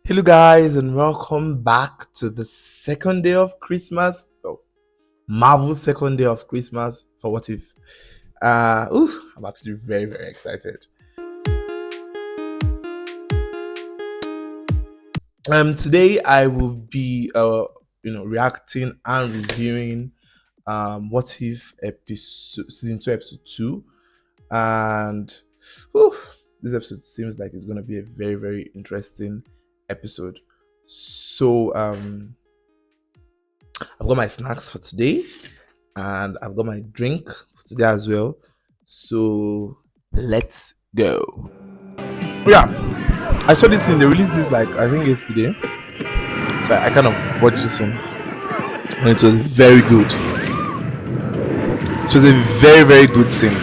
Hello, guys, and welcome back to the second day of Christmas. Oh, Marvel's second day of Christmas for What If. I'm actually very, very excited. Today I will be, reacting and reviewing, What If episode season 2, episode 2, and whew, this episode seems like it's going to be a very, very interesting episode. So, I've got my snacks for today and I've got my drink for today as well. So let's go. Yeah, I saw this thing. They released this like I think yesterday. So I kind of watched this thing and it was very good. It was a very, very good scene.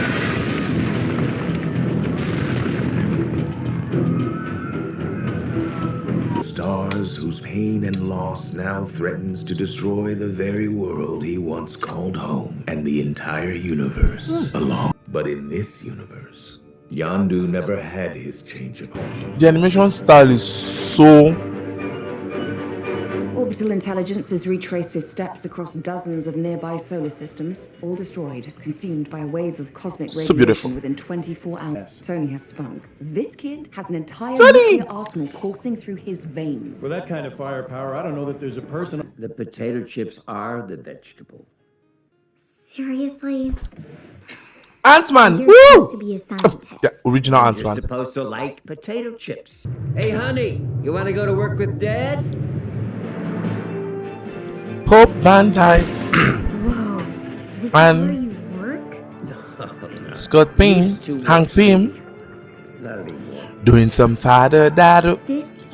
Stars whose pain and loss now threatens to destroy the very world he once called home and the entire universe along. But in this universe, Yandu never had his change of heart. The animation style is so Orbital intelligence has retraced his steps across dozens of nearby solar systems, all destroyed, consumed by a wave of cosmic So radiation beautiful. within 24 hours. Yes. Tony has spunk. This kid has an entire Tony! nuclear arsenal coursing through his veins. With that kind of firepower, I don't know that there's a person. The potato chips are the vegetable. Seriously? Ant-Man. You're Woo! supposed to be a scientist. Yeah, original You're Ant-Man. supposed to like potato chips. Hey, honey, you want to go to work with Dad? Hope Van Dyke, Whoa. This And- is where you work? Scott Pym, Hank Pym, Not anymore. doing some father This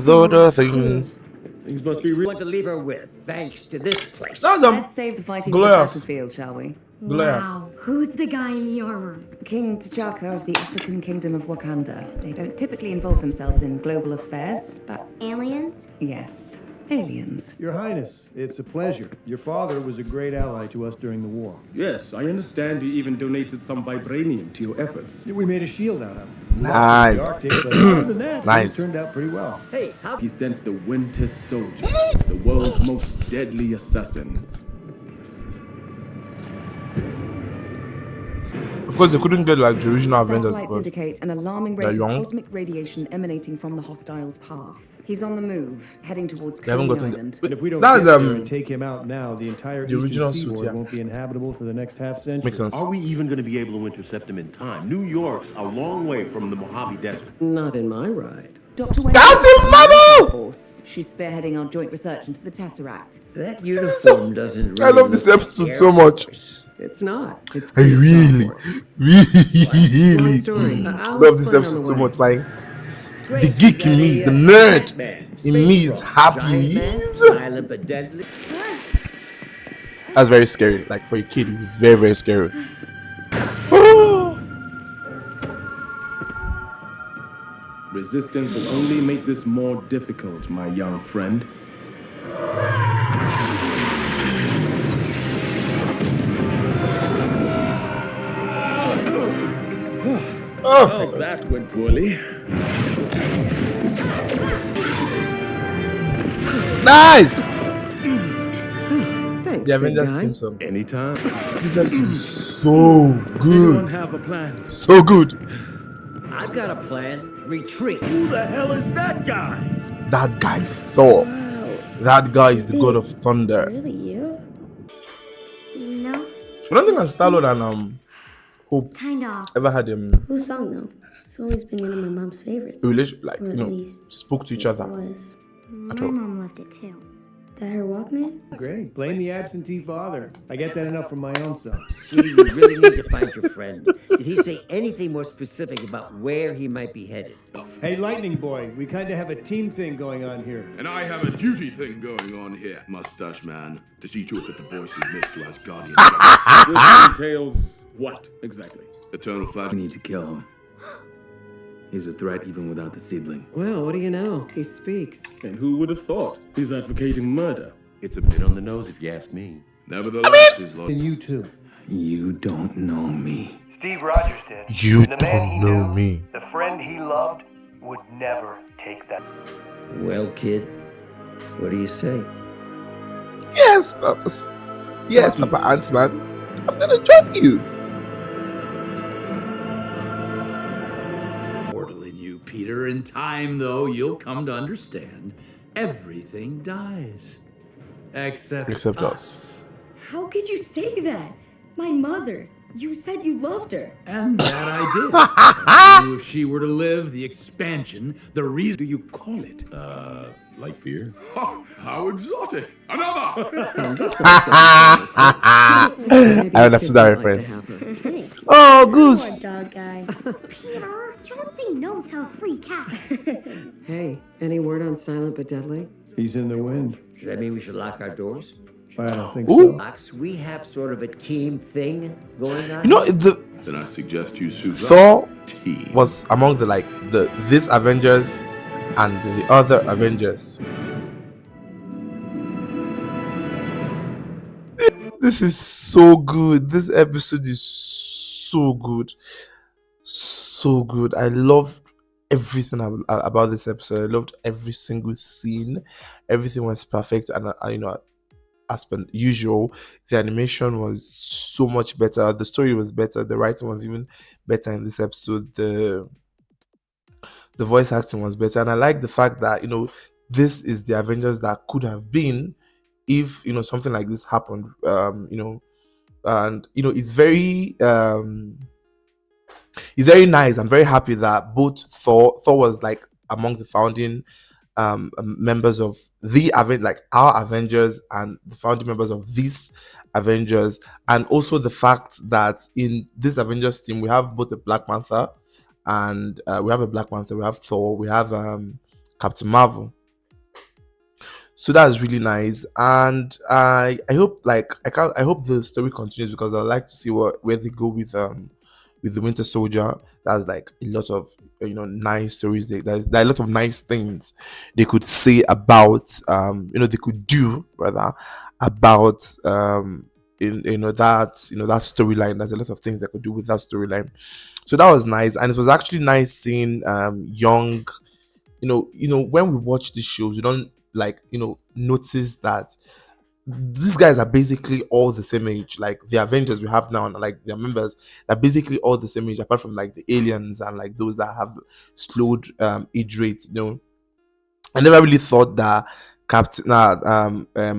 daughter things. Things must be We real. want to leave her with, thanks to this place. That was Let's save the fighting Glorious. for the battlefield, shall we? glorious. Wow. Who's the guy in the armor? King T'Chaka of the African Kingdom of Wakanda. They don't typically involve themselves in global affairs, but Aliens? yes, aliens. Your Highness, it's a pleasure. Your father was a great ally to us during the war. Yes, I understand you even donated some vibranium to your efforts. We made a shield out of him. Nice. The Arctic, but other than that, Nice. things turned out pretty well. Hey, how He sent the Winter Soldier, the world's most deadly assassin. Of course, they couldn't get like the original Avengers Satellites because indicate an alarming they're rate of young. cosmic radiation emanating from the hostiles' path. He's on the move, heading towards they haven't Coney gotten. Island. And if we don't That's get there and take him out now, the entire the original eastern suit, seaboard yeah. won't be inhabitable for the next half century. Makes sense. Are we even going to be able to intercept them in time? New York's a long way from the Mojave Desert. Not in my ride. Dr. Wayne Captain Marvel! Force. She's spearheading our joint research into the Tesseract. That is so- uniform doesn't I really love this look like episode Air so much. Force. It's not. It's I really, really story. love this episode so much. Like the geek in me, the nerd in me is happy. That's very scary. Like for a kid, it's very, very scary. Resistance will only make this more difficult, my young friend. Oh, that went poorly. Nice. Thanks, The Avengers big guy. theme song. Anytime. This episode is so Anyone good, have a plan? so good. I've got a plan. Retreat. Who the hell is that guy? That guy's Thor. That guy is the god of thunder. Really you? No, I don't think that Star-Lord and Hope kind of. ever had Whose song though? It's always been one of my mom's favorites. a relation, like Or at least spoke to each it other. was. At My all. mom loved it too. That her Walkman? Great. Blame the absentee father. I get that enough from my own son. Sweetie, you really need to find your friend. Did he say anything more specific about where he might be headed? Hey, Lightning Boy, we kind of have a team thing going on here. And I have a duty thing going on here, Mustache Man, to see to it that the boy submits to Asgardian Which entails what exactly? eternal We flag. need to kill him. He's a threat even without the seedling. Well, what do you know? He speaks. And who would have thought? He's advocating murder. It's a bit on the nose if you ask me. Nevertheless, his Lord. And you too. You don't know me. Steve Rogers did. You And the man don't he know knew, me. The friend he loved, would never take that. Well, kid, what do you say? Yes, Papa. Yes, Papa Ant-Man. I'm gonna join you. Mortal in you, Peter. In time, though, you'll come to understand everything dies. Except us. How could you say that? My mother. You said you loved her. And that I did. I knew if she were to live, the expansion, the reason. Do you call it? Like beer? Oh, how exotic! Another! I understood that reference. Thanks. Oh, Goose. Poor dog guy. Peter, don't say no to a free cat. Hey, any word on Silent but Deadly? He's in the wind. Does that mean we should lock our doors? I don't think Ooh. so. Max, we have sort of a team thing going on. You know, Then I suggest you suit Thor up. Tea. was among this Avengers and the other Avengers. This is so good. This episode is so good. So good. I loved everything about this episode. I loved every single scene. Everything was perfect. And, as per usual, the animation was so much better. The story was better. The writing was even better in this episode. The voice acting was better. And I like the fact that, this is the Avengers that could have been if, something like this happened. And it's very nice. I'm very happy that both Thor was like among the founding members of our Avengers and the founding members of these Avengers, and also the fact that in this Avengers team we have both a Black Panther and we have Thor, we have Captain Marvel. So that's really nice, and I hope I hope the story continues, because I like to see where they go with the Winter Soldier. That's like a lot of nice stories. There are a lot of nice things they could say about they could do rather about that storyline. There's a lot of things they could do with that storyline. So that was nice, and it was actually nice seeing young. When we watch these shows, you don't notice that these guys are basically all the same age. Like the Avengers we have now, and like their members, they're basically all the same age, apart from like the aliens and like those that have slowed age rates. I never really thought that Captain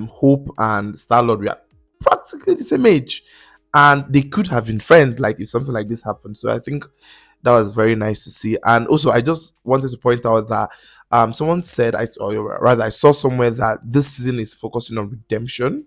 Hope and Star-Lord were practically the same age, and they could have been friends like if something like this happened. So I think that was very nice to see. And also I just wanted to point out that someone said, I saw somewhere that this season is focusing on redemption,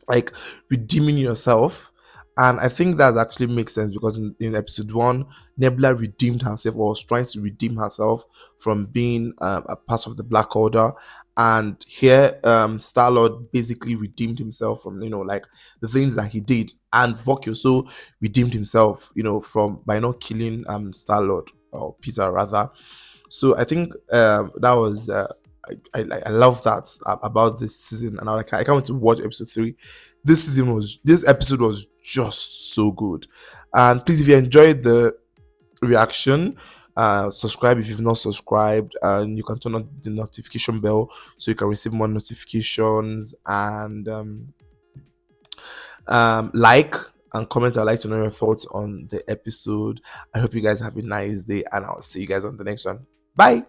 like redeeming yourself. And I think that actually makes sense, because in episode 1, Nebula redeemed herself, or was trying to redeem herself from being a part of the Black Order. And here, Star-Lord basically redeemed himself from, the things that he did. And Bucky also redeemed himself, from by not killing Star-Lord, or Peter rather. So I think that was I love that about this season, and I can't wait to watch episode 3. This episode was just so good. And please, if you enjoyed the reaction, subscribe if you've not subscribed, and you can turn on the notification bell so you can receive more notifications, and like and comment. I'd like to know your thoughts on the episode. I hope you guys have a nice day, and I'll see you guys on the next one. Bye.